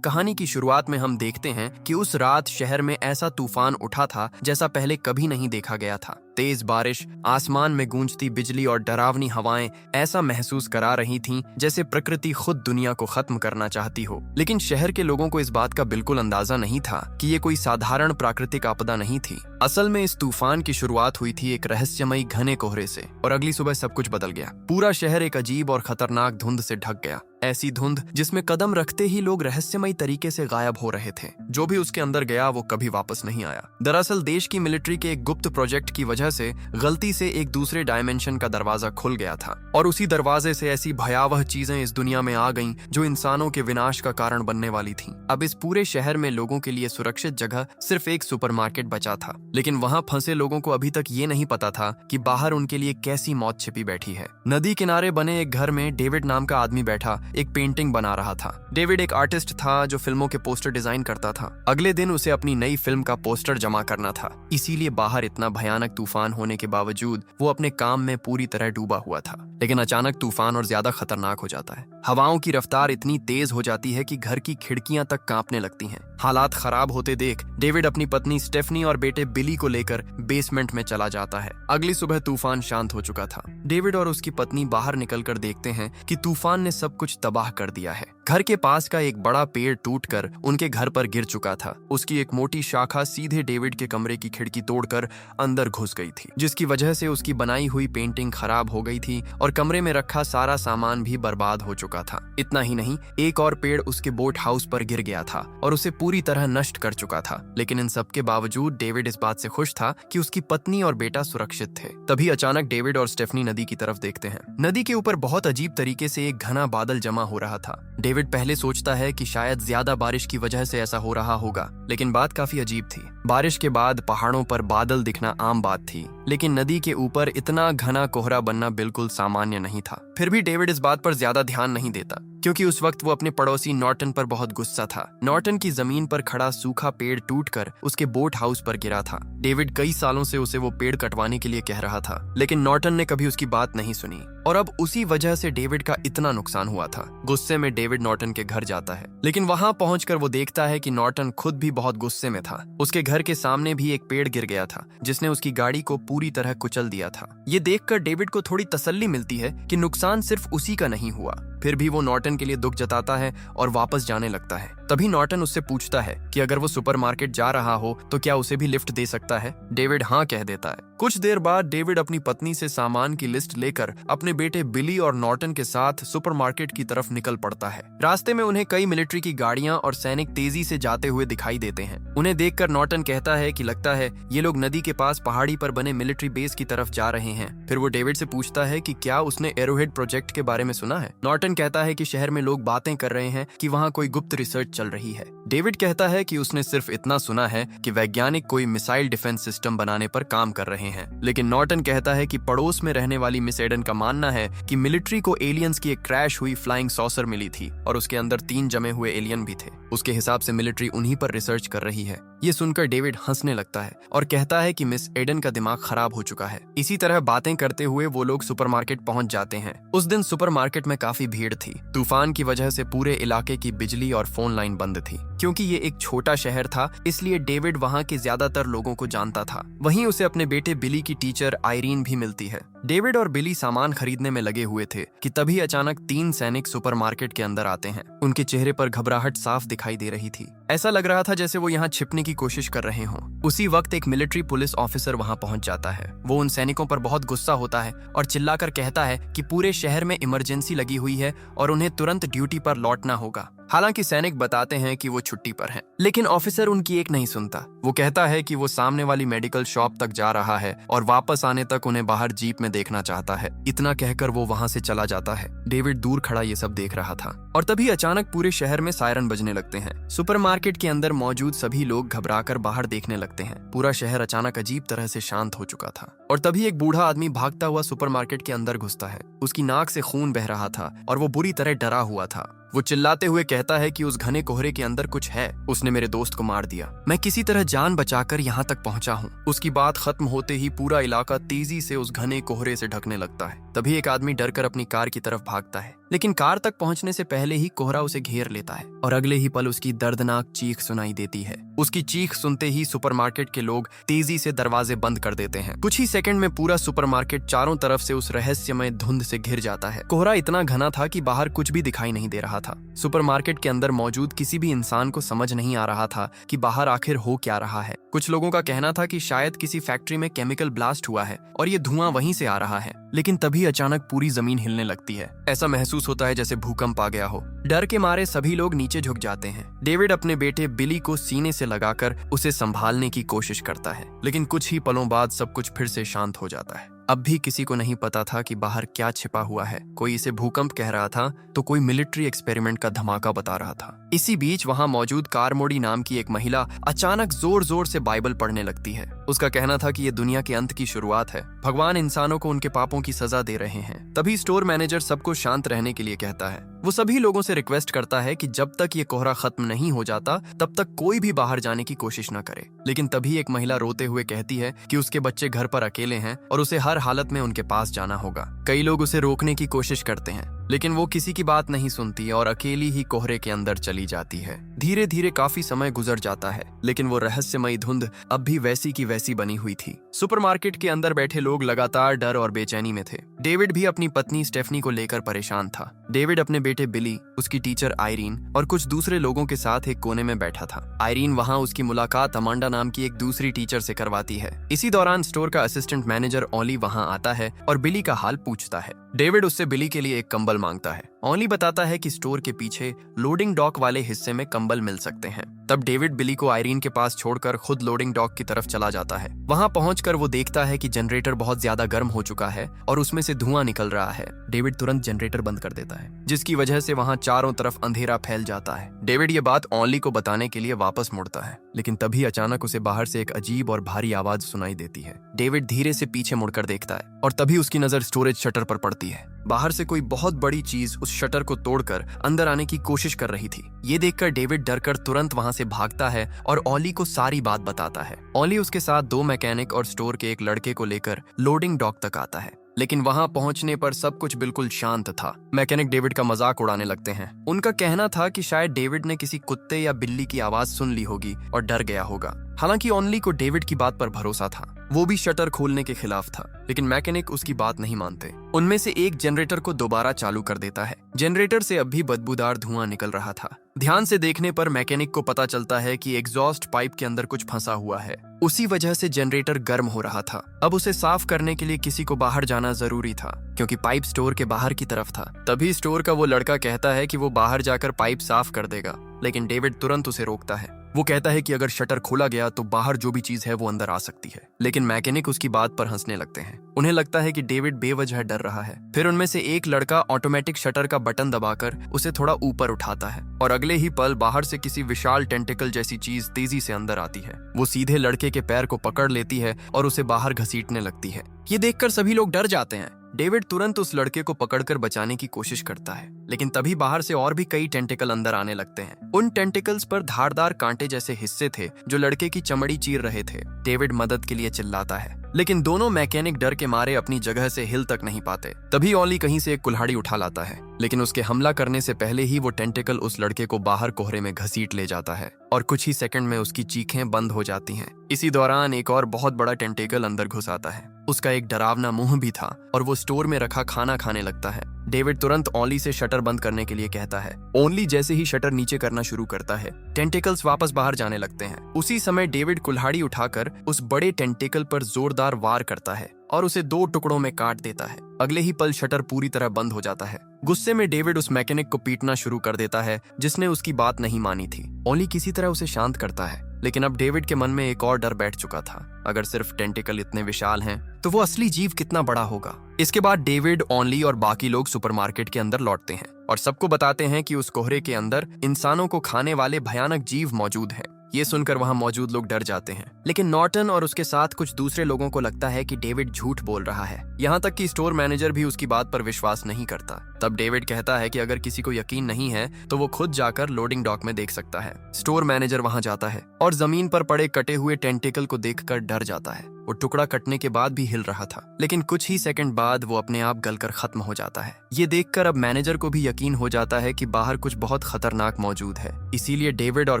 कहानी की शुरुआत में हम देखते हैं कि उस रात शहर में ऐसा तूफान उठा था जैसा पहले कभी नहीं देखा गया था। तेज बारिश, आसमान में गूंजती बिजली और डरावनी हवाएं ऐसा महसूस करा रही थीं जैसे प्रकृति खुद दुनिया को खत्म करना चाहती हो। लेकिन शहर के लोगों को इस बात का बिल्कुल अंदाजा नहीं था कि ये कोई साधारण प्राकृतिक आपदा नहीं थी। असल में इस तूफान की शुरुआत हुई थी एक रहस्यमयी घने कोहरे से और अगली सुबह सब कुछ बदल गया। पूरा शहर एक अजीब और खतरनाक धुंध से ढक गया। ऐसी धुंध जिसमें कदम रखते ही लोग रहस्यमयी तरीके से गायब हो रहे थे। जो भी उसके अंदर गया वो कभी वापस नहीं आया। दरअसल देश की मिलिट्री के एक गुप्त प्रोजेक्ट की वजह से गलती से एक दूसरे डायमेंशन का दरवाजा खुल गया था और उसी दरवाजे से ऐसी भयावह चीजें इस दुनिया में आ गईं जो इंसानों के विनाश का कारण बनने वाली थीं। अब इस पूरे शहर में लोगों के लिए सुरक्षित जगह सिर्फ एक सुपरमार्केट बचा था, लेकिन वहां फंसे लोगों को अभी तक ये नहीं पता था कि बाहर उनके लिए कैसी मौत छिपी बैठी है। नदी किनारे बने एक घर में डेविड नाम का आदमी बैठा एक पेंटिंग बना रहा था। डेविड एक आर्टिस्ट था जो फिल्मों के पोस्टर डिजाइन करता था। अगले दिन उसे अपनी नई फिल्म का पोस्टर जमा करना था, इसीलिए बाहर इतना भयानक तूफान होने के बावजूद वो अपने काम में पूरी तरह डूबा हुआ था। लेकिन अचानक तूफान और ज्यादा खतरनाक हो जाता है। हवाओं की रफ्तार इतनी तेज हो जाती है कि घर की खिड़कियां तक कांपने लगती हैं। हालात खराब होते देख डेविड अपनी पत्नी स्टेफनी और बेटे बिली को लेकर बेसमेंट में चला जाता है। अगली सुबह तूफान शांत हो चुका था। डेविड और उसकी पत्नी बाहर निकलकर देखते हैं कि तूफान ने सब कुछ तबाह कर दिया है। घर के पास का एक बड़ा पेड़ टूटकर उनके घर पर गिर चुका था। उसकी एक मोटी शाखा सीधे डेविड के कमरे की खिड़की तोड़कर अंदर घुस गई थी, जिसकी वजह से उसकी बनाई हुई पेंटिंग खराब हो गई थी और कमरे में रखा सारा सामान भी बर्बाद हो चुका था। इतना ही नहीं, एक और पेड़ उसके बोट हाउस पर गिर गया था और उसे पूरी तरह नष्ट कर चुका था। लेकिन इन सब के बावजूद डेविड इस बात से खुश था कि उसकी पत्नी और बेटा सुरक्षित थे। तभी अचानक डेविड और स्टेफनी नदी की तरफ देखते हैं। नदी के ऊपर बहुत अजीब तरीके से एक घना बादल जमा हो रहा था। डेविड पहले सोचता है कि शायद ज्यादा बारिश की वजह से ऐसा हो रहा होगा, लेकिन बात काफी अजीब थी। बारिश के बाद पहाड़ों पर बादल दिखना आम बात थी, लेकिन नदी के ऊपर इतना घना कोहरा बनना बिल्कुल सामान्य नहीं था। फिर भी डेविड इस बात पर ज्यादा ध्यान नहीं देता, क्योंकि उस वक्त वो अपने पड़ोसी नॉर्टन पर बहुत गुस्सा था। नॉर्टन की जमीन पर खड़ा सूखा पेड़ टूटकर उसके बोट हाउस पर गिरा था। डेविड कई सालों से उसे वो पेड़ कटवाने के लिए कह रहा था, लेकिन नॉर्टन ने कभी उसकी बात नहीं सुनी और अब उसी वजह से डेविड का इतना नुकसान हुआ था। गुस्से में डेविड नॉर्टन के घर जाता है, लेकिन वहां पहुंचकर वो देखता है कि नॉर्टन खुद भी बहुत गुस्से में था। उसके घर के सामने भी एक पेड़ गिर गया था जिसने उसकी गाड़ी को पूरी तरह कुचल दिया था। ये देखकर डेविड को थोड़ी तसल्ली मिलती है कि नुकसान सिर्फ उसी का नहीं हुआ। फिर भी वो नॉर्टन के लिए दुख जताता है और वापस जाने लगता है। तभी नॉर्टन उससे पूछता है कि अगर वो सुपरमार्केट जा रहा हो तो क्या उसे भी लिफ्ट दे सकता है। डेविड हाँ कह देता है। कुछ देर बाद डेविड अपनी पत्नी से सामान की लिस्ट लेकर अपने बेटे बिली और नॉर्टन के साथ सुपरमार्केट की तरफ निकल पड़ता है। रास्ते में उन्हें कई मिलिट्री की गाड़ियां और सैनिक तेजी से जाते हुए दिखाई देते हैं। उन्हें देखकर नॉर्टन कहता है कि लगता है ये लोग नदी के पास पहाड़ी पर बने मिलिट्री बेस की तरफ जा रहे हैं। फिर वो डेविड से पूछता है कि क्या उसने एरोहेड प्रोजेक्ट के बारे में सुना है। नॉर्टन कहता है कि शहर में लोग बातें कर रहे हैं कि वहाँ कोई गुप्त रिसर्च चल रही है। डेविड कहता है कि उसने सिर्फ इतना सुना है कि वैज्ञानिक कोई मिसाइल डिफेंस सिस्टम बनाने पर काम कर रहे हैं। लेकिन नॉर्टन कहता है कि पड़ोस में रहने वाली मिस एडन का मानना है कि मिलिट्री को एलियंस की एक क्रैश हुई फ्लाइंग सॉसर मिली थी और उसके अंदर 3 जमे हुए एलियन भी थे। उसके हिसाब से मिलिट्री उन्हीं पर रिसर्च कर रही है। ये सुनकर डेविड हंसने लगता है और कहता है कि मिस एडन का दिमाग खराब हो चुका है। इसी तरह बातें करते हुए वो लोग सुपरमार्केट पहुंच जाते हैं। उस दिन सुपरमार्केट में काफी भीड़ थी। तूफान की वजह से पूरे इलाके की बिजली और फोन लाइन बंद थी। क्योंकि ये एक छोटा शहर था, इसलिए डेविड वहां के ज्यादातर लोगों को जानता था। वहीं उसे अपने बेटे बिली की टीचर आयरीन भी मिलती है। डेविड और बिली सामान खरीदने में लगे हुए थे कि तभी अचानक 3 सैनिक सुपरमार्केट के अंदर आते हैं। उनके चेहरे पर घबराहट साफ दिखाई दे रही थी। ऐसा लग रहा था जैसे वो यहाँ छिपने की कोशिश कर रहे हों। उसी वक्त एक मिलिट्री पुलिस ऑफिसर वहां पहुंच जाता है। वो उन सैनिकों पर बहुत गुस्सा होता है और चिल्लाकर कहता है कि पूरे शहर में इमरजेंसी लगी हुई है और उन्हें तुरंत ड्यूटी पर लौटना होगा। हालांकि सैनिक बताते हैं कि वो छुट्टी पर हैं, लेकिन ऑफिसर उनकी एक नहीं सुनता। वो कहता है कि वो सामने वाली मेडिकल शॉप तक जा रहा है और वापस आने तक उन्हें बाहर जीप में देखना चाहता है। इतना कहकर वो वहां से चला जाता है। डेविड दूर खड़ा ये सब देख रहा था और तभी अचानक पूरे शहर में सायरन बजने लगते हैं। सुपरमार्केट के अंदर मौजूद सभी लोग घबराकर बाहर देखने लगते हैं। पूरा शहर अचानक अजीब तरह से शांत हो चुका था और तभी एक बूढ़ा आदमी भागता हुआ सुपरमार्केट के अंदर घुसता है। उसकी नाक से खून बह रहा था और वो बुरी तरह डरा हुआ था। वो चिल्लाते हुए कहता है कि उस घने कोहरे के अंदर कुछ है। उसने मेरे दोस्त को मार दिया। मैं किसी तरह जान बचाकर यहाँ तक पहुंचा हूँ। उसकी बात खत्म होते ही पूरा इलाका तेजी से उस घने कोहरे से ढकने लगता है। तभी एक आदमी डरकर अपनी कार की तरफ भागता है। लेकिन कार तक पहुंचने से पहले ही कोहरा उसे घेर लेता है और अगले ही पल उसकी दर्दनाक चीख सुनाई देती है। उसकी चीख सुनते ही सुपरमार्केट के लोग तेजी से दरवाजे बंद कर देते हैं। कुछ ही सेकंड में पूरा सुपरमार्केट चारों तरफ से उस रहस्यमय धुंध से घिर जाता है। कोहरा इतना घना था कि बाहर कुछ भी दिखाई नहीं दे रहा था। सुपरमार्केट के अंदर मौजूद किसी भी इंसान को समझ नहीं आ रहा था कि बाहर आखिर हो क्या रहा है। कुछ लोगों का कहना था कि शायद किसी फैक्ट्री में केमिकल ब्लास्ट हुआ है और ये धुआं वहीं से आ रहा है। लेकिन तभी अचानक पूरी जमीन हिलने लगती है। ऐसा महसूस होता है जैसे भूकंप आ गया हो। डर के मारे सभी लोग नीचे झुक जाते हैं। डेविड अपने बेटे बिली को सीने से लगाकर उसे संभालने की कोशिश करता है, लेकिन कुछ ही पलों बाद सब कुछ फिर से शांत हो जाता है। अब भी किसी को नहीं पता था कि बाहर क्या छिपा हुआ है। कोई इसे भूकंप कह रहा था तो कोई मिलिट्री एक्सपेरिमेंट का धमाका बता रहा था। इसी बीच वहां मौजूद कारमोडी नाम की एक महिला अचानक जोर जोर से बाइबल पढ़ने लगती है। उसका कहना था कि ये दुनिया के अंत की शुरुआत है। भगवान इंसानों को उनके पापों की सजा दे रहे हैं। तभी स्टोर मैनेजर सबको शांत रहने के लिए कहता है। वो सभी लोगों से रिक्वेस्ट करता है कि जब तक ये कोहरा खत्म नहीं हो जाता तब तक कोई भी बाहर जाने की कोशिश न करे। लेकिन तभी एक महिला रोते हुए कहती है कि उसके बच्चे घर पर अकेले हैं और उसे हर हालत में उनके पास जाना होगा। कई लोग उसे रोकने की कोशिश करते हैं, लेकिन वो किसी की बात नहीं सुनती और अकेली ही कोहरे के अंदर चली जाती है। धीरे धीरे काफी समय गुजर जाता है, लेकिन वो रहस्यमयी धुंध अब भी वैसी की वैसी बनी हुई थी। सुपरमार्केट के अंदर बैठे लोग लगातार डर और बेचैनी में थे। डेविड भी अपनी पत्नी स्टेफनी को लेकर परेशान था। डेविड अपने बेटे बिली, उसकी टीचर आयरीन और कुछ दूसरे लोगों के साथ एक कोने में बैठा था। आयरीन वहां उसकी मुलाकात अमांडा नाम की एक दूसरी टीचर से करवाती है। इसी दौरान स्टोर का असिस्टेंट मैनेजर ओली वहां आता है और बिली का हाल पूछता है। डेविड उससे बिली के लिए एक कंबल मांगता है। ओली बताता है कि स्टोर के पीछे लोडिंग डॉक वाले हिस्से में कंबल मिल सकते हैं। तब डेविड बिली को आयरीन के पास छोड़कर खुद लोडिंग डॉक की तरफ चला जाता है। वहां पहुंचकर वो देखता है कि जनरेटर बहुत ज्यादा गर्म हो चुका है और उसमें से धुआं निकल रहा है। डेविड तुरंत जनरेटर बंद कर देता है, जिसकी वजह से वहां चारों तरफ अंधेरा फैल जाता है। डेविड ये बात ओली को बताने के लिए वापस मुड़ता है, लेकिन तभी अचानक उसे बाहर से एक अजीब और भारी आवाज सुनाई देती है। डेविड धीरे से पीछे मुड़कर देखता है और तभी उसकी नजर स्टोरेज शटर पर पड़ती है। बाहर से कोई बहुत बड़ी चीज उस शटर को तोड़कर अंदर आने की कोशिश कर रही थी। ये देखकर डेविड डरकर तुरंत वहां से भागता है और ओली को सारी बात बताता है। ओली उसके साथ 2 मैकेनिक और स्टोर के एक लड़के को लेकर लोडिंग डॉक तक आता है, लेकिन वहां पहुंचने पर सब कुछ बिल्कुल शांत था। मैकेनिक डेविड का मजाक उड़ाने लगते हैं। उनका कहना था कि शायद डेविड ने किसी कुत्ते या बिल्ली की आवाज सुन ली होगी और डर गया होगा। हालांकि ओनली को डेविड की बात पर भरोसा था। वो भी शटर खोलने के खिलाफ था, लेकिन मैकेनिक उसकी बात नहीं मानते। उनमें से एक जनरेटर को दोबारा चालू कर देता है। जनरेटर से अब भी बदबूदार धुआं निकल रहा था। ध्यान से देखने पर मैकेनिक को पता चलता है कि एग्जॉस्ट पाइप के अंदर कुछ फंसा हुआ है। उसी वजह से जनरेटर गर्म हो रहा था। अब उसे साफ करने के लिए किसी को बाहर जाना जरूरी था, क्योंकि पाइप स्टोर के बाहर की तरफ था। तभी स्टोर का वो लड़का कहता है कि वो बाहर जाकर पाइप साफ कर देगा, लेकिन डेविड तुरंत उसे रोकता है। वो कहता है कि अगर शटर खोला गया तो बाहर जो भी चीज है वो अंदर आ सकती है। लेकिन मैकेनिक उसकी बात पर हंसने लगते हैं। उन्हें लगता है कि डेविड बेवजह डर रहा है। फिर उनमें से एक लड़का ऑटोमेटिक शटर का बटन दबाकर उसे थोड़ा ऊपर उठाता है और अगले ही पल बाहर से किसी विशाल टेंटिकल जैसी चीज तेजी से अंदर आती है। वो सीधे लड़के के पैर को पकड़ लेती है और उसे बाहर घसीटने लगती है। ये देखकर सभी लोग डर जाते हैं। डेविड तुरंत उस लड़के को पकड़कर बचाने की कोशिश करता है, लेकिन तभी बाहर से और भी कई टेंटिकल अंदर आने लगते हैं। उन टेंटिकल्स पर धारदार कांटे जैसे हिस्से थे जो लड़के की चमड़ी चीर रहे थे। डेविड मदद के लिए चिल्लाता है, लेकिन दोनों मैकेनिक डर के मारे अपनी जगह से हिल तक नहीं पाते। तभी ओली कहीं से एक कुल्हाड़ी उठा लाता है, लेकिन उसके हमला करने से पहले ही वो टेंटिकल उस लड़के को बाहर कोहरे में घसीट ले जाता है और कुछ ही सेकंड में उसकी चीखें बंद हो जाती हैं। इसी दौरान एक और बहुत बड़ा टेंटिकल अंदर घुस आता है। उसका एक डरावना मुंह भी था और वो स्टोर में रखा खाना खाने लगता है। डेविड तुरंत ओली से शटर बंद करने के लिए कहता है। ओली जैसे ही शटर नीचे करना शुरू करता है, टेंटिकल्स वापस बाहर जाने लगते हैं। उसी समय डेविड कुल्हाड़ी उठाकर उस बड़े टेंटिकल पर जोरदार वार करता है और उसे 2 टुकड़ों में काट देता है। अगले ही पल शटर पूरी तरह बंद हो जाता है। गुस्से में डेविड उस मैकेनिक को पीटना शुरू कर देता है जिसने उसकी बात नहीं मानी थी। ओली किसी तरह उसे शांत करता है, लेकिन अब डेविड के मन में एक और डर बैठ चुका था। अगर सिर्फ टेंटिकल इतने विशाल हैं, तो वो असली जीव कितना बड़ा होगा। इसके बाद डेविड, ओनली और बाकी लोग सुपरमार्केट के अंदर लौटते हैं और सबको बताते हैं कि उस कोहरे के अंदर इंसानों को खाने वाले भयानक जीव मौजूद हैं। ये सुनकर वहां मौजूद लोग डर जाते हैं, लेकिन नॉर्टन और उसके साथ कुछ दूसरे लोगों को लगता है कि डेविड झूठ बोल रहा है। यहाँ तक कि स्टोर मैनेजर भी उसकी बात पर विश्वास नहीं करता। तब डेविड कहता है कि अगर किसी को यकीन नहीं है तो वो खुद जाकर लोडिंग डॉक में देख सकता है। स्टोर मैनेजर वहां जाता है और जमीन पर पड़े कटे हुए टेंटिकल को देखकर डर जाता है। वो टुकड़ा कटने के बाद भी हिल रहा था, लेकिन कुछ ही सेकंड बाद वो अपने आप गलकर खत्म हो जाता है। ये देखकर अब मैनेजर को भी यकीन हो जाता है कि बाहर कुछ बहुत खतरनाक मौजूद है। इसीलिए डेविड और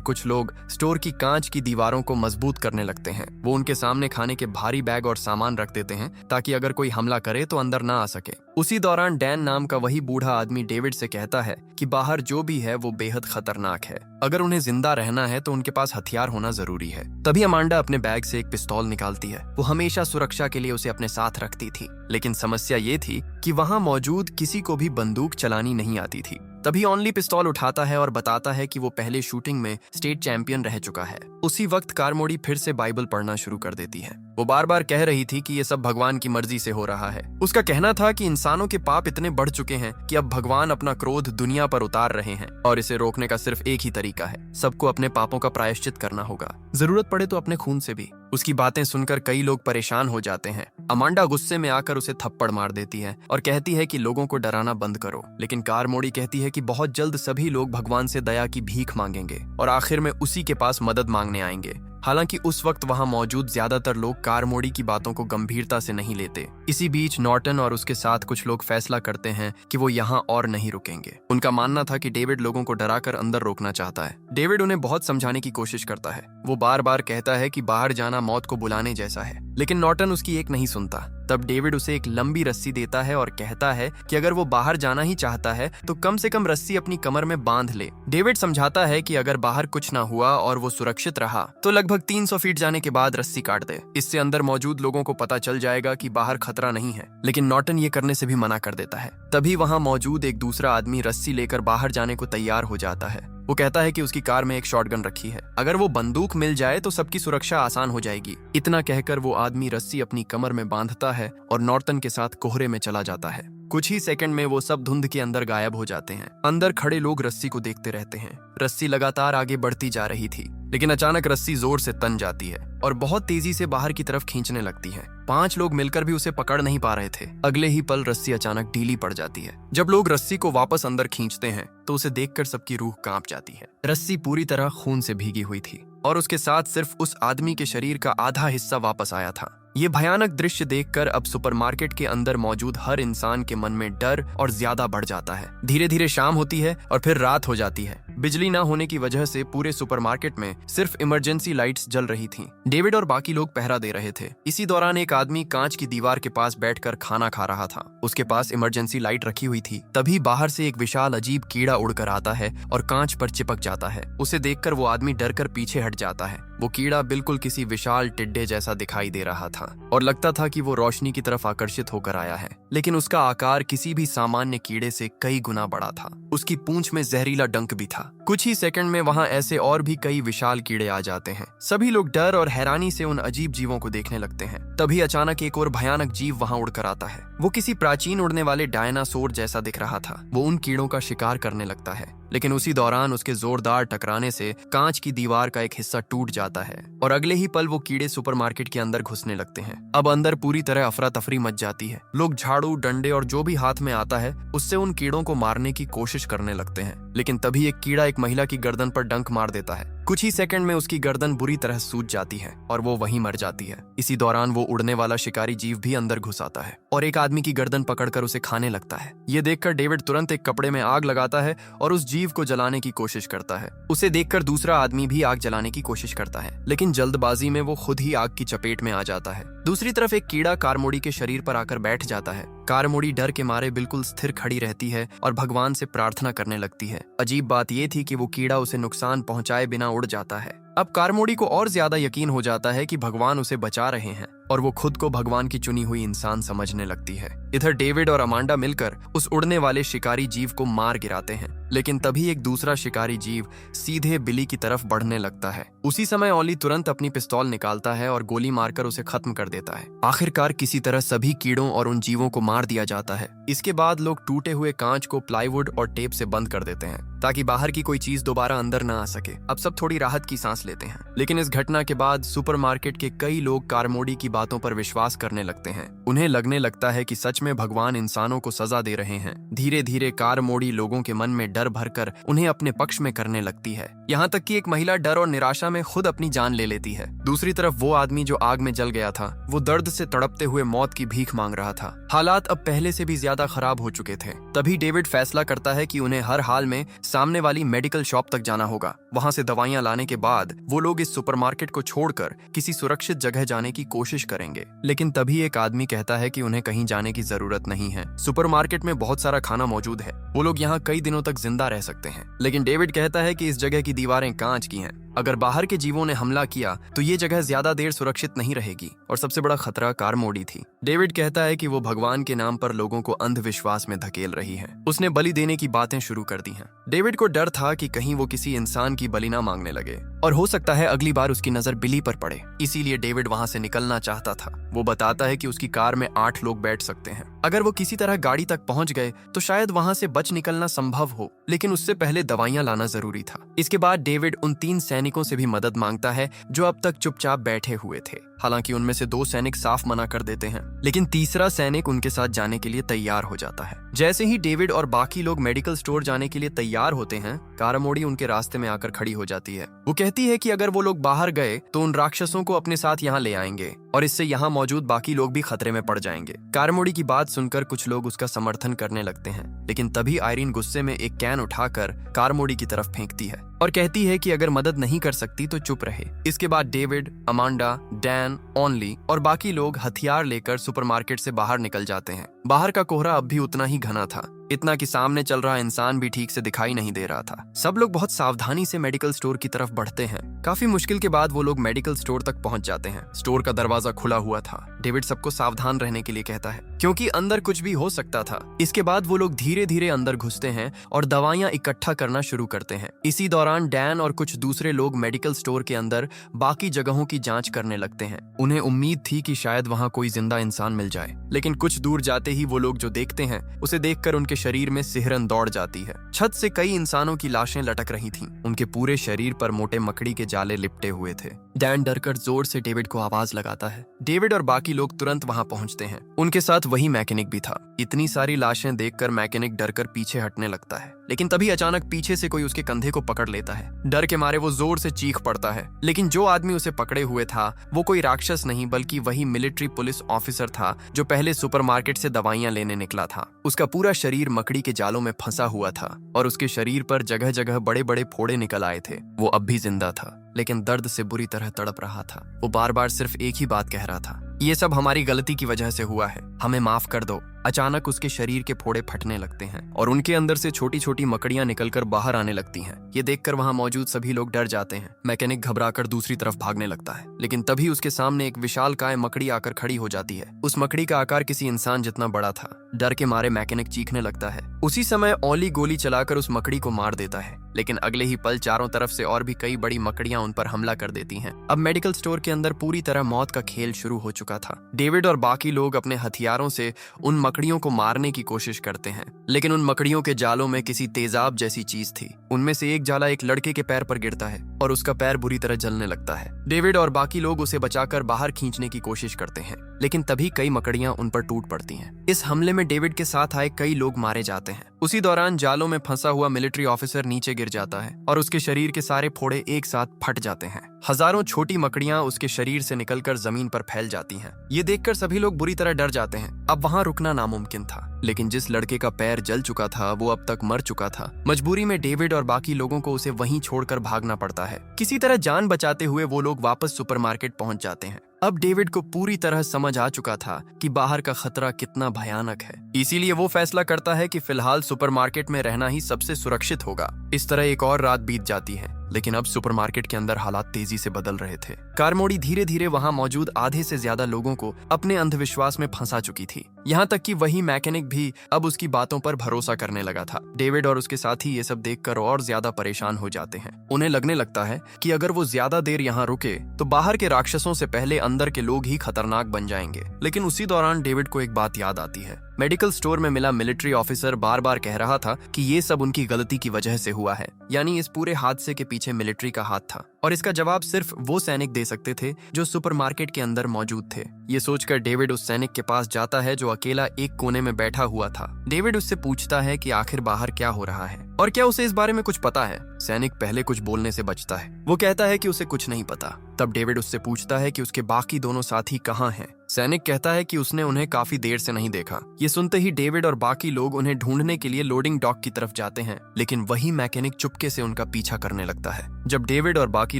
कुछ लोग स्टोर की कांच की दीवारों को मजबूत करने लगते हैं। वो उनके सामने खाने के भारी बैग और सामान रख देते हैं ताकि अगर कोई हमला करे तो अंदर ना आ सके। उसी दौरान डैन नाम का वही बूढ़ा आदमी डेविड से कहता है कि बाहर जो भी है वो बेहद खतरनाक है, अगर उन्हें जिंदा रहना है तो उनके पास हथियार होना जरूरी है। तभी अमांडा अपने बैग से एक पिस्तौल निकालती है। वो हमेशा सुरक्षा के लिए उसे अपने साथ रखती थी, लेकिन समस्या ये थी कि वहां मौजूद किसी को भी बंदूक चलानी नहीं आती थी। तभी ऑनली पिस्तौल उठाता है और बताता है कि वो पहले शूटिंग में स्टेट चैंपियन रह चुका है। उसी वक्त कारमोड़ी फिर से बाइबल पढ़ना शुरू कर देती है। वो बार बार कह रही थी कि ये सब भगवान की मर्जी से हो रहा है। उसका कहना था कि इंसानों के पाप इतने बढ़ चुके हैं कि अब भगवान अपना क्रोध दुनिया पर उतार रहे हैं और इसे रोकने का सिर्फ एक ही तरीका है, सबको अपने पापों का प्रायश्चित करना होगा, जरूरत पड़े तो अपने खून से भी। उसकी बातें सुनकर कई लोग परेशान हो जाते हैं। अमांडा गुस्से में आकर उसे थप्पड़ मार देती है और कहती है कि लोगों को डराना बंद करो, लेकिन कारमोड़ी कहती है कि बहुत जल्द सभी लोग भगवान से दया की भीख मांगेंगे और आखिर में उसी के पास मदद मांगने आएंगे। हालांकि उस वक्त वहां मौजूद ज्यादातर लोग कारमोड़ी की बातों को गंभीरता से नहीं लेते। इसी बीच नॉर्टन और उसके साथ कुछ लोग फैसला करते हैं कि वो यहाँ और नहीं रुकेंगे। उनका मानना था कि डेविड लोगों को डराकर अंदर रोकना चाहता है। डेविड उन्हें बहुत समझाने की कोशिश करता है। वो बार बार कहता है कि बाहर जाना मौत को बुलाने जैसा है, लेकिन नॉर्टन उसकी एक नहीं सुनता। तब डेविड उसे एक लंबी रस्सी देता है और कहता है कि अगर वो बाहर जाना ही चाहता है तो कम से कम रस्सी अपनी कमर में बांध ले। डेविड समझाता है कि अगर बाहर कुछ ना हुआ और वो सुरक्षित रहा तो लगभग 300 फीट जाने के बाद रस्सी काट दे। इससे अंदर मौजूद लोगों को पता चल जाएगा कि बाहर खतरा नहीं है, लेकिन नॉर्टन ये करने से भी मना कर देता है। तभी वहां मौजूद एक दूसरा आदमी रस्सी लेकर बाहर जाने को तैयार हो जाता है। वो कहता है कि उसकी कार में एक शॉटगन रखी है, अगर वो बंदूक मिल जाए तो सबकी सुरक्षा आसान हो जाएगी। इतना कहकर वो आदमी रस्सी अपनी कमर में बांधता है और नॉर्टन के साथ कोहरे में चला जाता है। कुछ ही सेकंड में वो सब धुंध के अंदर गायब हो जाते हैं। अंदर खड़े लोग रस्सी को देखते रहते हैं। रस्सी लगातार आगे बढ़ती जा रही थी, लेकिन अचानक रस्सी जोर से तन जाती है और बहुत तेजी से बाहर की तरफ खींचने लगती है। 5 लोग मिलकर भी उसे पकड़ नहीं पा रहे थे। अगले ही पल रस्सी अचानक ढीली पड़ जाती है। जब लोग रस्सी को वापस अंदर खींचते हैं तो उसे देखकर सबकी रूह कांप जाती है। रस्सी पूरी तरह खून से भीगी हुई थी और उसके साथ सिर्फ उस आदमी के शरीर का आधा हिस्सा वापस आया था। ये भयानक दृश्य देखकर अब सुपरमार्केट के अंदर मौजूद हर इंसान के मन में डर और ज्यादा बढ़ जाता है। धीरे धीरे शाम होती है और फिर रात हो जाती है। बिजली ना होने की वजह से पूरे सुपरमार्केट में सिर्फ इमरजेंसी लाइट्स जल रही थीं। डेविड और बाकी लोग पहरा दे रहे थे। इसी दौरान एक आदमी कांच की दीवार के पास बैठकर खाना खा रहा था। उसके पास इमरजेंसी लाइट रखी हुई थी। तभी बाहर से एक विशाल अजीब कीड़ा उड़कर आता है और कांच पर चिपक जाता है। उसे देखकर वो आदमी डरकर पीछे हट जाता है। वो कीड़ा बिल्कुल किसी विशाल टिड्डे जैसा दिखाई दे रहा था और लगता था कि वो रोशनी की तरफ आकर्षित होकर आया है, लेकिन उसका आकार किसी भी सामान्य कीड़े से कई गुना बड़ा था। उसकी पूंछ में जहरीला डंक भी था। कुछ ही सेकंड में वहां ऐसे और भी कई विशाल कीड़े आ जाते हैं। सभी लोग डर और हैरानी से उन अजीब जीवों को देखने लगते हैं। तभी अचानक एक और भयानक जीव वहां उड़कर आता है। वो किसी प्राचीन उड़ने वाले डायनासोर जैसा दिख रहा था। वो उन कीड़ों का शिकार करने लगता है, लेकिन उसी दौरान उसके जोरदार टकराने से कांच की दीवार का एक हिस्सा टूट जाता है और अगले ही पल वो कीड़े सुपरमार्केट के अंदर घुसने लगते हैं। अब अंदर पूरी तरह अफरा तफरी मच जाती है। लोग झाड़ू, डंडे और जो भी हाथ में आता है उससे उन कीड़ों को मारने की कोशिश करने लगते हैं, लेकिन तभी एक कीड़ा एक महिला की गर्दन पर डंक मार देता है। कुछ ही सेकंड में उसकी गर्दन बुरी तरह सूज जाती है और वो वहीं मर जाती है। इसी दौरान वो उड़ने वाला शिकारी जीव भी अंदर घुस आता है और एक आदमी की गर्दन पकड़कर उसे खाने लगता है। ये देखकर डेविड तुरंत एक कपड़े में आग लगाता है और उस जीव को जलाने की कोशिश करता है। उसे देखकर दूसरा आदमी भी आग जलाने की कोशिश करता है, लेकिन जल्दबाजी में वो खुद ही आग की चपेट में आ जाता है। दूसरी तरफ एक कीड़ा कारमोड़ी के शरीर पर आकर बैठ जाता है। कारमोड़ी डर के मारे बिल्कुल स्थिर खड़ी रहती है और भगवान से प्रार्थना करने लगती है। अजीब बात ये थी कि वो कीड़ा उसे नुकसान पहुंचाए बिना उड़ जाता है। अब कारमोड़ी को और ज्यादा यकीन हो जाता है कि भगवान उसे बचा रहे हैं और वो खुद को भगवान की चुनी हुई इंसान समझने लगती है। इधर डेविड और अमांडा मिलकर उस उड़ने वाले शिकारी जीव को मार गिराते हैं, लेकिन तभी एक दूसरा शिकारी जीव सीधे बिली की तरफ बढ़ने लगता है। उसी समय ओली तुरंत अपनी पिस्तौल निकालता है और गोली मारकर उसे खत्म कर देता है। आखिरकार किसी तरह सभी कीड़ों और उन जीवों को मार दिया जाता है। इसके बाद लोग टूटे हुए कांच को प्लाईवुड और टेप से बंद कर देते हैं ताकि बाहर की कोई चीज दोबारा अंदर ना आ सके। अब सब थोड़ी राहत की सांस लेते हैं, लेकिन इस घटना के बाद सुपरमार्केट के कई लोग कारमोड़ी की बातों पर विश्वास करने लगते हैं। उन्हें लगने लगता है कि सच में भगवान इंसानों को सजा दे रहे हैं। धीरे धीरे कार मोड़ी लोगों के मन में डर भरकर उन्हें अपने पक्ष में करने लगती है। यहाँ तक कि एक महिला डर और निराशा में खुद अपनी जान ले लेती है। दूसरी तरफ वो आदमी जो आग में जल गया था, वो दर्द से तड़पते हुए मौत की भीख मांग रहा था। हालात अब पहले से भी ज्यादा खराब हो चुके थे। तभी डेविड फैसला करता है कि उन्हें हर हाल में सामने वाली मेडिकल शॉप तक जाना होगा। वहां से दवाइयां लाने के बाद वो लोग इस सुपरमार्केट को छोड़कर किसी सुरक्षित जगह जाने की कोशिश करेंगे। लेकिन तभी एक आदमी कहता है कि उन्हें कहीं जाने की जरूरत नहीं है। सुपरमार्केट में बहुत सारा खाना मौजूद है, वो लोग यहाँ कई दिनों तक जिंदा रह सकते हैं। लेकिन डेविड कहता है कि इस जगह की दीवारें कांच की हैं। अगर बाहर के जीवों ने हमला किया तो ये जगह ज्यादा देर सुरक्षित नहीं रहेगी। और सबसे बड़ा खतरा कार मोड़ी थी। डेविड कहता है कि वो भगवान के नाम पर लोगों को अंधविश्वास में धकेल रही है। उसने बलि देने की बातें शुरू कर दी हैं। डेविड को डर था कि कहीं वो किसी इंसान की बलि ना मांगने लगे और हो सकता है अगली बार उसकी नजर बिली पर पड़े। इसीलिए डेविड वहां से निकलना चाहता था। वो बताता है कि उसकी कार में 8 लोग बैठ सकते हैं। अगर वो किसी तरह गाड़ी तक पहुंच गए तो शायद वहां से बच निकलना संभव हो, लेकिन उससे पहले दवाइयां लाना जरूरी था। इसके बाद डेविड उन 3 सैनिकों से भी मदद मांगता है जो अब तक चुपचाप बैठे हुए थे। हालांकि उनमें से 2 सैनिक साफ मना कर देते हैं, लेकिन तीसरा सैनिक उनके साथ जाने के लिए तैयार हो जाता है। जैसे ही डेविड और बाकी लोग मेडिकल स्टोर जाने के लिए तैयार होते हैं, कारमोड़ी उनके रास्ते में आकर खड़ी हो जाती है। वो कहती है कि अगर वो लोग बाहर गए तो उन राक्षसों को अपने साथ यहाँ ले आएंगे और इससे यहाँ मौजूद बाकी लोग भी खतरे में पड़ जाएंगे। कारमोड़ी की बात सुनकर कुछ लोग उसका समर्थन करने लगते हैं, लेकिन तभी आयरीन गुस्से में एक कैन उठाकर कारमोड़ी की तरफ फेंकती है और कहती है कि अगर मदद नहीं कर सकती तो चुप रहे। इसके बाद डेविड, अमांडा, डैन, ओनली और बाकी लोग हथियार लेकर सुपरमार्केट से बाहर निकल जाते हैं। बाहर का कोहरा अब भी उतना ही घना था, इतना कि सामने चल रहा इंसान भी ठीक से दिखाई नहीं दे रहा था। सब लोग बहुत सावधानी से मेडिकल स्टोर की तरफ बढ़ते हैं। काफी मुश्किल के बाद वो लोग मेडिकल स्टोर तक पहुंच जाते हैं। स्टोर का दरवाजा खुला हुआ था। डेविड सबको सावधान रहने के लिए कहता है, क्योंकि अंदर कुछ भी हो सकता था। इसके बाद वो लोग धीरे धीरे अंदर घुसते हैं और दवाइयां इकट्ठा करना शुरू करते हैं। इसी दौरान डैन और कुछ दूसरे लोग मेडिकल स्टोर के अंदर बाकी जगहों की जांच करने लगते हैं। उन्हें उम्मीद थी कि शायद वहां कोई जिंदा इंसान मिल जाए, लेकिन कुछ दूर जाते ही वो लोग जो देखते हैं उसे देखकर उनके शरीर में सिहरन दौड़ जाती है। छत से कई इंसानों की लाशें लटक रही थीं। उनके पूरे शरीर पर मोटे मकड़ी के जाले लिपटे हुए थे। डैन डरकर जोर से डेविड को आवाज लगाता है। डेविड और बाकी लोग तुरंत वहां पहुंचते हैं। उनके साथ वही मैकेनिक भी था। इतनी सारी लाशें देखकर मैकेनिक डरकर पीछे हटने लगता है, लेकिन तभी अचानक पीछे से कोई उसके कंधे को पकड़ लेता है। डर के मारे वो जोर से चीख पड़ता है, लेकिन जो आदमी उसे पकड़े हुए था वो कोई राक्षस नहीं बल्कि वही मिलिट्री पुलिस ऑफिसर था जो पहले सुपरमार्केट से दवाइयां लेने निकला था। उसका पूरा शरीर मकड़ी के जालों में फंसा हुआ था और उसके शरीर पर जगह जगह बड़े बड़े फोड़े निकल आए थे। वो अब भी जिंदा था, लेकिन दर्द से बुरी तरह तड़प रहा था। वो बार बार सिर्फ एक ही बात कह रहा था, ये सब हमारी गलती की वजह से हुआ है, हमें माफ कर दो। अचानक उसके शरीर के फोड़े फटने लगते हैं और उनके अंदर से छोटी छोटी मकड़ियां निकलकर बाहर आने लगती हैं। ये देखकर वहां मौजूद सभी लोग डर जाते हैं। मैकेनिक घबराकर दूसरी तरफ भागने लगता है, लेकिन तभी उसके सामने एक विशालकाय मकड़ी आकर खड़ी हो जाती है। उस मकड़ी का आकार किसी इंसान जितना बड़ा था। डर के मारे मैकेनिक चीखने लगता है। उसी समय ओली गोली चलाकर उस मकड़ी को मार देता है, लेकिन अगले ही पल चारों तरफ से और भी कई बड़ी मकड़ियां उन पर हमला कर देती हैं। अब मेडिकल स्टोर के अंदर पूरी तरह मौत का खेल शुरू हो चुका था। डेविड और बाकी लोग अपने हथियारों से उन मकड़ियों को मारने की कोशिश करते हैं, लेकिन उन मकड़ियों के जालों में किसी तेजाब जैसी चीज थी। उनमें से एक जाला एक लड़के के पैर पर गिरता है और उसका पैर बुरी तरह जलने लगता है। डेविड और बाकी लोग उसे बचाकर बाहर खींचने की कोशिश करते हैं, लेकिन तभी कई मकड़ियां उन पर टूट पड़ती हैं। इस हमले में डेविड के साथ आए कई लोग मारे जाते हैं। उसी दौरान जालों में फंसा हुआ मिलिट्री ऑफिसर नीचे गिर जाता है और उसके शरीर के सारे फोड़े एक साथ फट जाते हैं। हजारों छोटी मकड़ियां उसके शरीर से निकलकर जमीन पर फैल जाती हैं। ये देखकर सभी लोग बुरी तरह डर जाते हैं। अब वहां रुकना नामुमकिन था, लेकिन जिस लड़के का पैर जल चुका था वो अब तक मर चुका था। मजबूरी में डेविड और बाकी लोगों को उसे वहीं छोड़कर भागना पड़ता है। किसी तरह जान बचाते हुए वो लोग वापस सुपरमार्केट पहुंच जाते हैं। अब डेविड को पूरी तरह समझ आ चुका था कि बाहर का खतरा कितना भयानक है। इसीलिए वो फैसला करता है कि फिलहाल सुपरमार्केट में रहना ही सबसे सुरक्षित होगा। इस तरह एक और रात बीत जाती है, लेकिन अब सुपरमार्केट के अंदर हालात तेजी से बदल रहे थे। कारमोड़ी धीरे धीरे वहां मौजूद आधे से ज्यादा लोगों को अपने अंधविश्वास में फंसा चुकी थी। यहाँ तक कि वही मैकेनिक भी अब उसकी बातों पर भरोसा करने लगा था। डेविड और उसके साथी ये सब देखकर और ज्यादा परेशान हो जाते हैं। उन्हें लगने लगता है कि अगर वो ज्यादा देर यहाँ रुके तो बाहर के राक्षसों से पहले अंदर के लोग ही खतरनाक बन जाएंगे। लेकिन उसी दौरान डेविड को एक बात याद आती है। मेडिकल स्टोर में मिला मिलिट्री ऑफिसर बार बार कह रहा था कि ये सब उनकी गलती की वजह से हुआ है, यानी इस पूरे हादसे के पीछे मिलिट्री का हाथ था। और इसका जवाब सिर्फ वो सैनिक दे सकते थे जो सुपरमार्केट के अंदर मौजूद थे। ये सोचकर डेविड उस सैनिक के पास जाता है जो अकेला एक कोने में बैठा हुआ था। डेविड उससे पूछता है कि आखिर बाहर क्या हो रहा है और क्या उसे इस बारे में कुछ पता है। सैनिक पहले कुछ बोलने से बचता है। वो कहता है कि उसे कुछ नहीं पता। तब डेविड उससे पूछता है कि उसके बाकी दोनों साथी कहाँ हैं। सैनिक कहता है कि उसने उन्हें काफी देर से नहीं देखा। ये सुनते ही डेविड और बाकी लोग उन्हें ढूंढने के लिए लोडिंग डॉक की तरफ जाते हैं, लेकिन वही मैकेनिक चुपके से उनका पीछा करने लगता है। जब डेविड और बाकी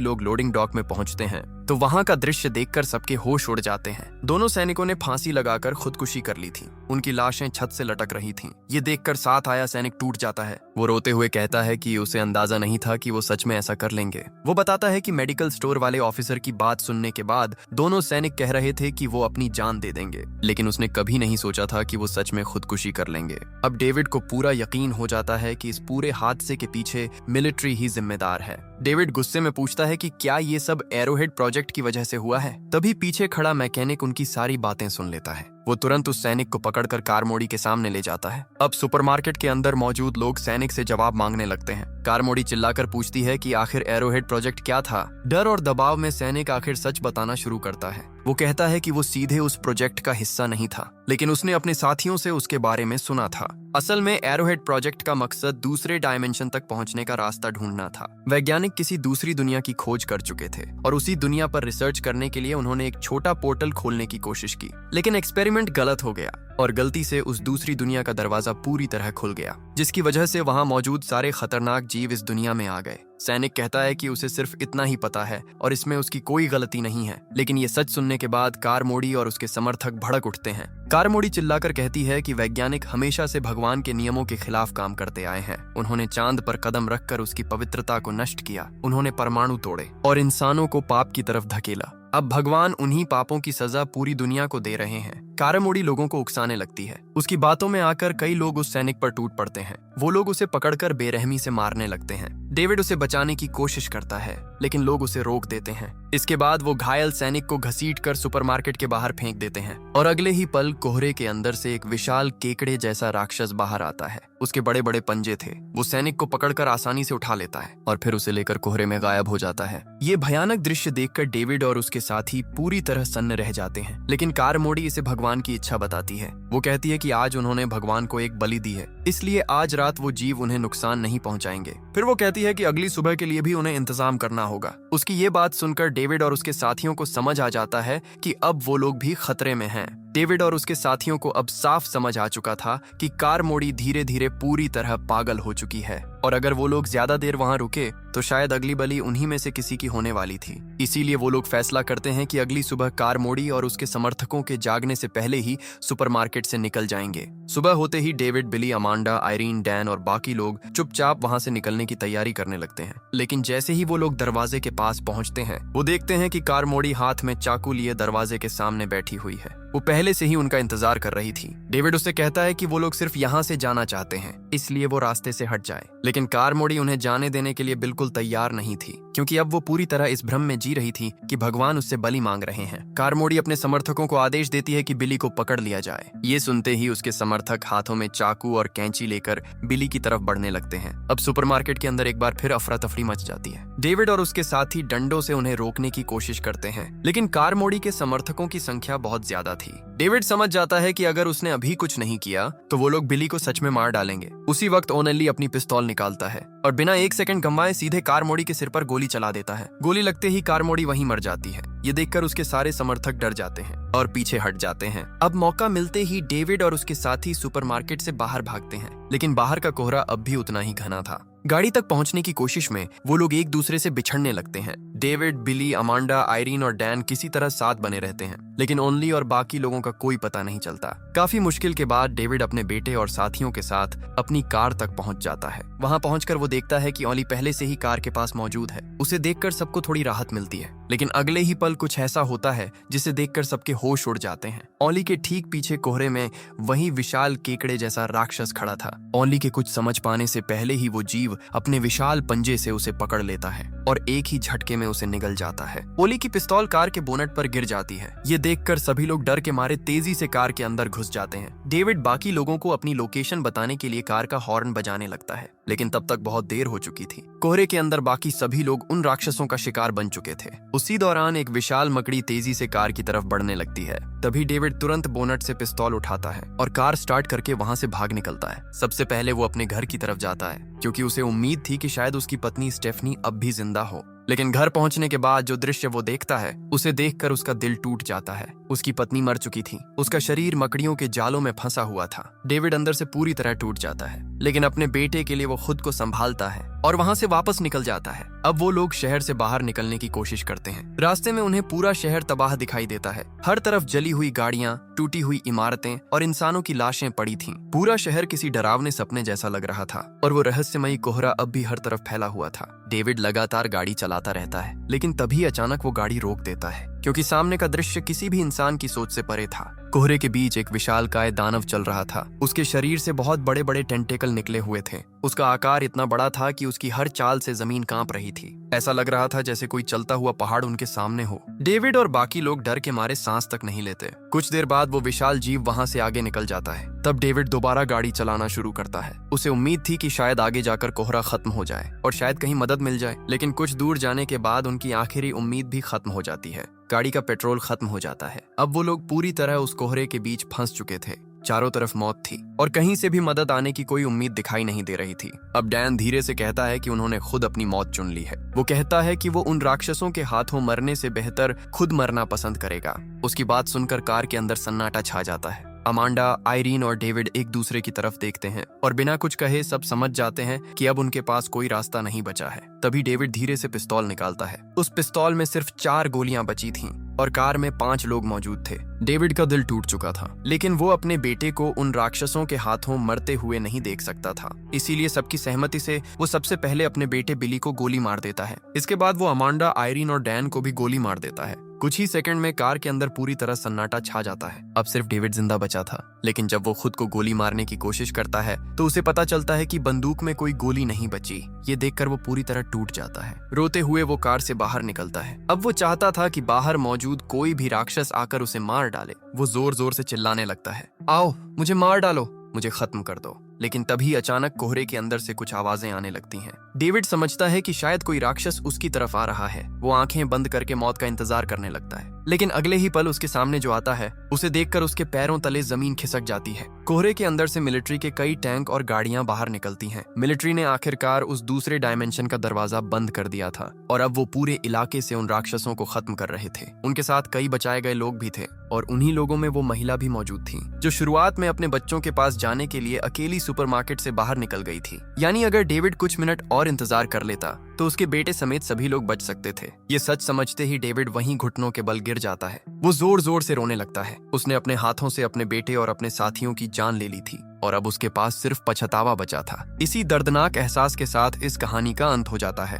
लोग लोडिंग डॉक में पहुंचते हैं तो वहां का दृश्य देखकर सबके होश उड़ जाते हैं। दोनों सैनिकों ने फांसी लगाकर खुदकुशी कर ली थी। उनकी लाशें छत से लटक रही थीं। ये देखकर साथ आया सैनिक टूट जाता है। वो रोते हुए कहता है कि उसे अंदाजा नहीं था कि वो सच में ऐसा कर लेंगे। वो बताता है कि मेडिकल स्टोर वाले ऑफिसर की बात सुनने के बाद दोनों सैनिक कह रहे थे कि वो अपनी जान दे देंगे, लेकिन उसने कभी नहीं सोचा था कि वो सच में खुदकुशी कर लेंगे। अब डेविड को पूरा यकीन हो जाता है कि इस पूरे हादसे के पीछे मिलिट्री ही जिम्मेदार है। डेविड गुस्से में पूछता है कि क्या ये सब एरोहेड प्रोजेक्ट की वजह से हुआ है। तभी पीछे खड़ा मैकेनिक उनकी सारी बातें सुन लेता है। वो तुरंत उस सैनिक को पकड़कर कारमोड़ी के सामने ले जाता है। अब सुपरमार्केट के अंदर मौजूद लोग सैनिक से जवाब मांगने लगते हैं। कारमोड़ी चिल्लाकर पूछती है कि आखिर एरोहेड प्रोजेक्ट क्या था। डर और दबाव में सैनिक आखिर सच बताना शुरू करता है। वो कहता है कि वो सीधे उस प्रोजेक्ट का हिस्सा नहीं था, लेकिन उसने अपने साथियों से उसके बारे में सुना था। असल में एरोहेड प्रोजेक्ट का मकसद दूसरे डायमेंशन तक पहुंचने का रास्ता ढूंढना था। वैज्ञानिक किसी दूसरी दुनिया की खोज कर चुके थे और उसी दुनिया पर रिसर्च करने के लिए उन्होंने एक छोटा पोर्टल खोलने की कोशिश की, लेकिन एक्सपेरिमेंट गलत हो गया और गलती से उस दूसरी दुनिया का दरवाजा पूरी तरह खुल गया, जिसकी वजह से वहां मौजूद सारे खतरनाक जीव इस दुनिया में आ गए। सैनिक कहता है कि उसे सिर्फ इतना ही पता है और इसमें उसकी कोई गलती नहीं है, लेकिन ये सच सुनने के बाद कारमोड़ी और उसके समर्थक भड़क उठते हैं। कारमोड़ी चिल्लाकर कहती है कि वैज्ञानिक हमेशा से भगवान के नियमों के खिलाफ काम करते आए हैं। उन्होंने चांद पर कदम रखकर उसकी पवित्रता को नष्ट किया, उन्होंने परमाणु तोड़े और इंसानों को पाप की तरफ धकेला। अब भगवान उन्हीं पापों की सजा पूरी दुनिया को दे रहे हैं। कारमोड़ी लोगों को उकसाने लगती है। उसकी बातों में आकर कई लोग उस सैनिक पर टूट पड़ते हैं। वो लोग उसे पकड़कर बेरहमी से मारने लगते हैं। डेविड उसे बचाने की कोशिश करता है, लेकिन लोग उसे रोक देते हैं। इसके बाद वो घायल सैनिक को घसीटकर सुपरमार्केट के बाहर फेंक देते हैं और अगले ही पल कोहरे के अंदर से एक विशाल केकड़े जैसा राक्षस बाहर आता है। उसके बड़े बड़े पंजे थे। वो सैनिक को पकड़कर आसानी से उठा लेता है और फिर उसे लेकर कोहरे में गायब हो जाता है। ये भयानक दृश्य देखकर डेविड और उसके साथी पूरी तरह सन्न रह जाते हैं, लेकिन कारमोड़ी इसे भगवान की इच्छा बताती है। वो कहती है कि आज उन्होंने भगवान को एक बलि दी है, इसलिए आज रात वो जीव उन्हें नुकसान नहीं पहुंचाएंगे। फिर वो कहती है कि अगली सुबह के लिए भी उन्हें इंतजाम करना होगा। उसकी ये बात सुनकर डेविड और उसके साथियों को समझ आ जाता है कि अब वो लोग भी खतरे में हैं। डेविड और उसके साथियों को अब साफ समझ आ चुका था कि कारमोड़ी धीरे धीरे पूरी तरह पागल हो चुकी है और अगर वो लोग ज्यादा देर वहां रुके तो शायद अगली बलि उन्हीं में से किसी की होने वाली थी। इसीलिए वो लोग फैसला करते हैं कि अगली सुबह कारमोड़ी और उसके समर्थकों के जागने से पहले ही सुपरमार्केट से निकल जाएंगे। सुबह होते ही डेविड, बिली, अमांडा, आयरीन, डैन और बाकी लोग चुपचाप वहां से निकलने की तैयारी करने लगते हैं। लेकिन जैसे ही वो लोग दरवाजे के पास पहुंचते हैं, वो देखते हैं कि कारमोड़ी हाथ में चाकू लिए दरवाजे के सामने बैठी हुई है। वो पहले से ही उनका इंतजार कर रही थी। डेविड उससे कहता है कि वो लोग सिर्फ यहाँ से जाना चाहते हैं, इसलिए वो रास्ते से हट जाए। लेकिन कारमोड़ी उन्हें जाने देने के लिए बिल्कुल तैयार नहीं थी, क्योंकि अब वो पूरी तरह इस भ्रम में जी रही थी कि भगवान उससे बलि मांग रहे हैं। कारमोड़ी अपने समर्थकों को आदेश देती है कि बिली को पकड़ लिया जाए। ये सुनते ही उसके समर्थक हाथों में चाकू और कैंची लेकर बिली की तरफ बढ़ने लगते हैं। अब सुपरमार्केट के अंदर एक बार फिर अफरा तफरी मच जाती है। डेविड और उसके साथी डंडों से उन्हें रोकने की कोशिश करते हैं, लेकिन कारमोड़ी के समर्थकों की संख्या बहुत ज्यादा थी। डेविड समझ जाता है कि अगर उसने अभी कुछ नहीं किया तो वो लोग बिली को सच में मार डालेंगे। उसी वक्त ओनेली अपनी पिस्तौल निकालता है और बिना एक सेकंड गंवाए सीधे कारमोड़ी के सिर पर गोली चला देता है। गोली लगते ही कारमोड़ी वहीं मर जाती है। ये देखकर उसके सारे समर्थक डर जाते हैं और पीछे हट जाते हैं। अब मौका मिलते ही डेविड और उसके साथी सुपरमार्केट से बाहर भागते हैं, लेकिन बाहर का कोहरा अब भी उतना ही घना था। गाड़ी तक पहुंचने की कोशिश में वो लोग एक दूसरे से बिछड़ने लगते हैं। डेविड, बिली, अमांडा, आयरीन और डैन किसी तरह साथ बने रहते हैं, लेकिन ओनली और बाकी लोगों का कोई पता नहीं चलता। काफी मुश्किल के बाद डेविड अपने बेटे और साथियों के साथ अपनी कार तक पहुंच जाता है। वहां पहुंचकर वो देखता है कि ओली पहले से ही कार के पास मौजूद है। उसे देखकर सबको थोड़ी राहत मिलती है, लेकिन अगले ही पल कुछ ऐसा होता है जिसे देखकर सबके होश उड़ जाते हैं। ओली के ठीक पीछे कोहरे में वही विशाल केकड़े जैसा राक्षस खड़ा था। ओली के कुछ समझ पाने से पहले ही वो जीव अपने विशाल पंजे से उसे पकड़ लेता है और एक ही झटके में उसे निगल जाता है। ओली की पिस्तौल कार के बोनट पर गिर जाती है। ये देखकर सभी लोग डर के मारे तेजी से कार के अंदर घुस जाते हैं। डेविड बाकी लोगों को अपनी लोकेशन बताने के लिए कार का हॉर्न बजाने लगता है, लेकिन तब तक बहुत देर हो चुकी थी। कोहरे के अंदर बाकी सभी लोग उन राक्षसों का शिकार बन चुके थे। उसी दौरान एक विशाल मकड़ी तेजी से कार की तरफ बढ़ने लगती है। तभी डेविड तुरंत बोनट से पिस्तौल उठाता है और कार स्टार्ट करके वहां से भाग निकलता है। सबसे पहले वो अपने घर की तरफ जाता है, क्योंकि उसे उम्मीद थी कि शायद उसकी पत्नी स्टेफनी अब भी जिंदा हो। लेकिन घर पहुंचने के बाद जो दृश्य वो देखता है, उसे देखकर उसका दिल टूट जाता है। उसकी पत्नी मर चुकी थी, उसका शरीर मकड़ियों के जालों में फंसा हुआ था। डेविड अंदर से पूरी तरह टूट जाता है, लेकिन अपने बेटे के लिए वो खुद को संभालता है और वहां से वापस निकल जाता है। अब वो लोग शहर से बाहर निकलने की कोशिश करते हैं। रास्ते में उन्हें पूरा शहर तबाह दिखाई देता है। हर तरफ जली हुई गाड़ियां, टूटी हुई इमारतें और इंसानों की लाशें पड़ी थीं। पूरा शहर किसी डरावने सपने जैसा लग रहा था और वो रहस्यमयी कोहरा अब भी हर तरफ फैला हुआ था। डेविड लगातार गाड़ी चलाता रहता है, लेकिन तभी अचानक वो गाड़ी रोक देता है, क्योंकि सामने का दृश्य किसी भी इंसान की सोच से परे था। कोहरे के बीच एक विशालकाय दानव चल रहा था। उसके शरीर से बहुत बड़े बड़े टेंटेकल निकले हुए थे। उसका आकार इतना बड़ा था कि उसकी हर चाल से जमीन कांप रही थी। ऐसा लग रहा था जैसे कोई चलता हुआ पहाड़ उनके सामने हो। डेविड और बाकी लोग डर के मारे सांस तक नहीं लेते। कुछ देर बाद वो विशाल जीव वहां से आगे निकल जाता है। तब डेविड दोबारा गाड़ी चलाना शुरू करता है। उसे उम्मीद थी कि शायद आगे जाकर कोहरा खत्म हो जाए और शायद कहीं मदद मिल जाए, लेकिन कुछ दूर जाने के बाद उनकी आखिरी उम्मीद भी खत्म हो जाती है। गाड़ी का पेट्रोल खत्म हो जाता है। अब वो लोग पूरी तरह उस कोहरे के बीच फंस चुके थे। चारों तरफ मौत थी और कहीं से भी मदद आने की कोई उम्मीद दिखाई नहीं दे रही थी। अब डैन धीरे से कहता है कि उन्होंने खुद अपनी मौत चुन ली है। वो कहता है कि वो उन राक्षसों के हाथों मरने से बेहतर खुद मरना पसंद करेगा। उसकी बात सुनकर कार के अंदर सन्नाटा छा जाता है। अमांडा, आयरीन और डेविड एक दूसरे की तरफ देखते हैं और बिना कुछ कहे सब समझ जाते हैं कि अब उनके पास कोई रास्ता नहीं बचा है। तभी डेविड धीरे से पिस्तौल निकालता है। उस पिस्तौल में सिर्फ 4 गोलियां बची थीं और कार में 5 लोग मौजूद थे। डेविड का दिल टूट चुका था, लेकिन वो अपने बेटे को उन राक्षसों के हाथों मरते हुए नहीं देख सकता था। इसीलिए सबकी सहमति से वो सबसे पहले अपने बेटे बिली को गोली मार देता है। इसके बाद वो अमांडा, आयरीन और डैन को भी गोली मार देता है। कुछ ही सेकंड में कार के अंदर पूरी तरह सन्नाटा छा जाता है। अब सिर्फ डेविड जिंदा बचा था, लेकिन जब वो खुद को गोली मारने की कोशिश करता है तो उसे पता चलता है कि बंदूक में कोई गोली नहीं बची। ये देखकर वो पूरी तरह टूट जाता है। रोते हुए वो कार से बाहर निकलता है। अब वो चाहता था कि बाहर मौजूद कोई भी राक्षस आकर उसे मार डाले। वो जोर जोर से चिल्लाने लगता है, आओ मुझे मार डालो, मुझे खत्म कर दो। लेकिन तभी अचानक कोहरे के अंदर से कुछ आवाजें आने लगती हैं। डेविड समझता है कि शायद कोई राक्षस उसकी तरफ आ रहा है। वो आंखें बंद करके मौत का इंतजार करने लगता है, लेकिन अगले ही पल उसके सामने जो आता है उसे देखकर उसके पैरों तले जमीन खिसक जाती है। कोहरे के अंदर से मिलिट्री के कई टैंक और गाड़ियां बाहर निकलती हैं। मिलिट्री ने आखिरकार उस दूसरे डायमेंशन का दरवाजा बंद कर दिया था और अब वो पूरे इलाके से उन राक्षसों को खत्म कर रहे थे। उनके साथ कई बचाए गए लोग भी थे और उन्हीं लोगों में वो महिला भी मौजूद थी, जो शुरुआत में अपने बच्चों के पास जाने के लिए अकेली सुपरमार्केट से बाहर निकल गई थी। यानी अगर डेविड कुछ मिनट और इंतजार कर लेता तो उसके बेटे समेत सभी लोग बच सकते थे। ये सच समझते ही डेविड वहीं घुटनों के बल गिर जाता है। वो जोर जोर से रोने लगता है। उसने अपने हाथों से अपने बेटे और अपने साथियों की जान ले ली थी और अब उसके पास सिर्फ पछतावा बचा था। इसी दर्दनाक एहसास के साथ इस कहानी का अंत हो जाता है।